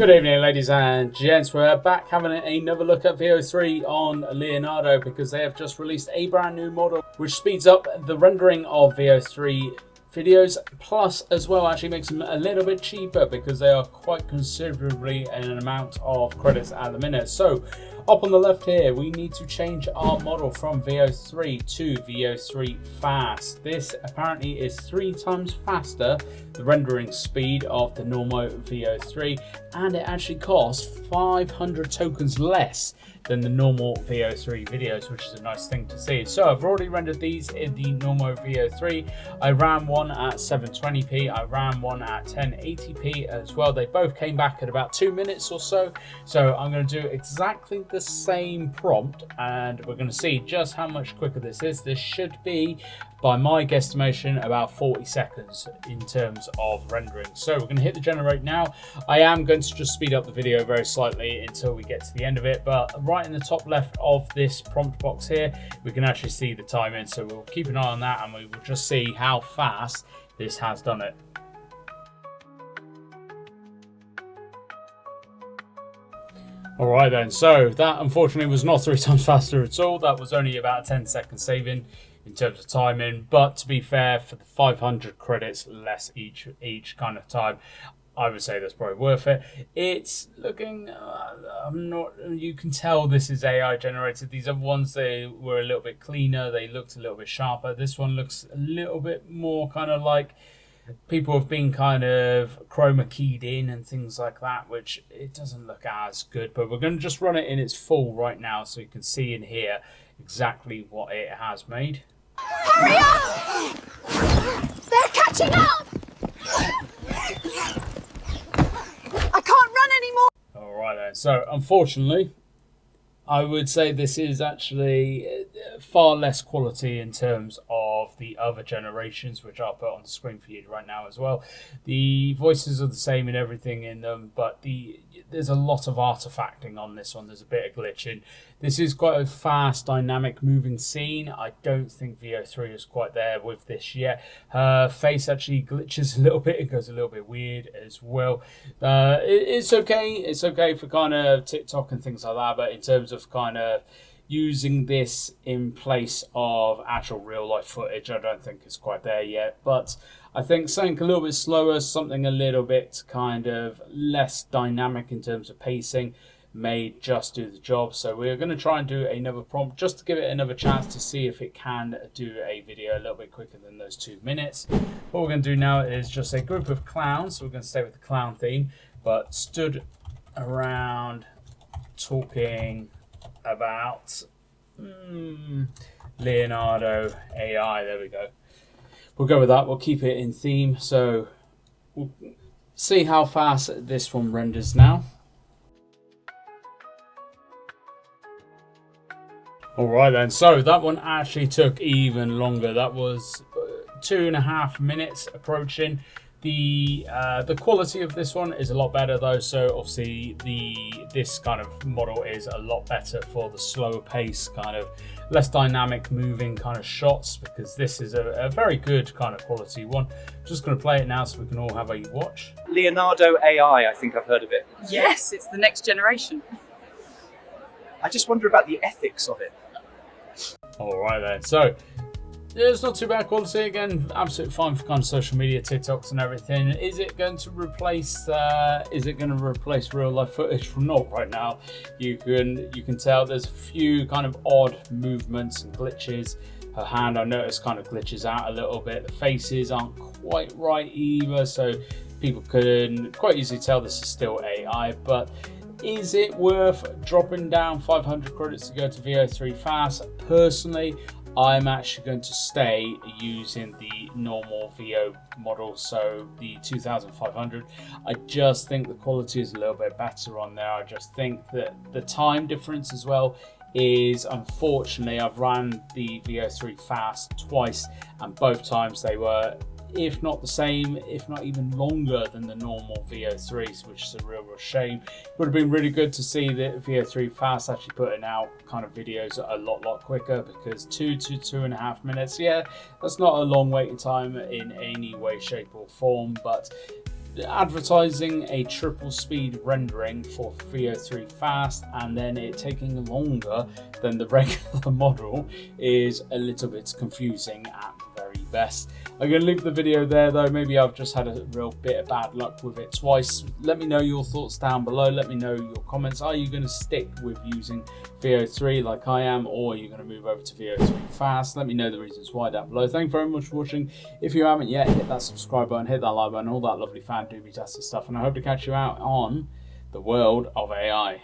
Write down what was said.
Good evening, ladies and gents. We're back having another look at Veo3 on Leonardo because they have just released a brand new model which speeds up the rendering of Veo3 videos, plus as well actually makes them a little bit cheaper because they are quite considerably in an amount of credits at the minute. So up on the left here, we need to change our model from Veo3 to Veo3 Fast. This apparently is 3 times faster, the rendering speed of the normal Veo3, and it actually costs 500 tokens less than the normal Veo3 videos, which is a nice thing to see. So I've already rendered these in the normal Veo3. I ran one at 720p, I ran one at 1080p as well. They both came back at about 2 minutes or so. So I'm going to do exactly the same prompt and we're going to see just how much quicker this is. This should be, by my guesstimation, about 40 seconds in terms of rendering. So we're going to hit the generate now. I am going to just speed up the video very slightly until we get to the end of it, but right in the top left of this prompt box here, we can actually see the timing. So we'll keep an eye on that and we will just see how fast this has done it. All right then, so that unfortunately was not 3 times faster at all. That was only about a 10-second saving in terms of timing, but to be fair, for the 500 credits less each kind of time, I would say that's probably worth it. It's looking, you can tell this is AI generated. These other ones, they were a little bit cleaner, they looked a little bit sharper. This one looks a little bit more kind of like people have been kind of chroma keyed in and things like that, which it doesn't look as good, but we're going to just run it in its full right now so you can see and hear exactly what it has made. Hurry up! They're catching up! I can't run anymore! All right then, so unfortunately, I would say this is actually far less quality in terms of the other generations, which I'll put on the screen for you right now as well. The voices are the same and everything in them, but there's a lot of artifacting on this one. There's a bit of glitching. This is quite a fast, dynamic, moving scene. I don't think Veo3 is quite there with this yet. Her face actually glitches a little bit. It goes a little bit weird as well. It's okay. It's okay for kind of TikTok and things like that, but in terms of kind of using this in place of actual real life footage, I don't think it's quite there yet. But I think something a little bit slower, something a little bit kind of less dynamic in terms of pacing may just do the job. So we're going to try and do another prompt just to give it another chance to see if it can do a video a little bit quicker than those 2 minutes. What we're going to do now is just a group of clowns. So we're going to stay with the clown theme, but stood around talking about Leonardo AI. There we go. We'll go with that. We'll keep it in theme. So we'll see how fast this one renders now. All right then, so that one actually took even longer. That was 2.5 minutes approaching. The quality of this one is a lot better though, so obviously this kind of model is a lot better for the slower pace, kind of less dynamic moving kind of shots, because this is a very good kind of quality one. Just going to play it now so we can all have a watch. Leonardo AI, I think I've heard of it. Yes, it's the next generation. I just wonder about the ethics of it. All right then, so yeah, it's not too bad quality. Again, absolutely fine for kind of social media, TikToks and everything. Is it going to replace real life footage? Not right now. You can tell there's a few kind of odd movements and glitches. Her hand, I noticed, kind of glitches out a little bit. The faces aren't quite right either, so people couldn't quite easily tell this is still AI. But is it worth dropping down 500 credits to go to Veo3 Fast? Personally, I'm actually going to stay using the normal Veo model, so the 2500. I just think the quality is a little bit better on there. I just think that the time difference as well is, unfortunately, I've ran the Veo3 Fast twice and both times they were, if not the same, if not even longer than the normal Veo3s, which is a real shame. It would have been really good to see that Veo3 Fast actually putting out kind of videos a lot quicker, because 2 to 2.5 minutes, yeah, that's not a long waiting time in any way, shape or form, but advertising a triple speed rendering for Veo3 fast and then it taking longer than the regular model is a little bit confusing at the very best. I'm going to leave the video there though. Maybe I've just had a real bit of bad luck with it twice. Let me know your thoughts down below. Let me know your comments. Are you going to stick with using Veo3 like I am, or are you going to move over to Veo3 fast? Let me know the reasons why down below. Thank you very much for watching. If you haven't yet, hit that subscribe button, hit that like button, all that lovely fan doobie-tastic stuff, and I hope to catch you out on the world of AI.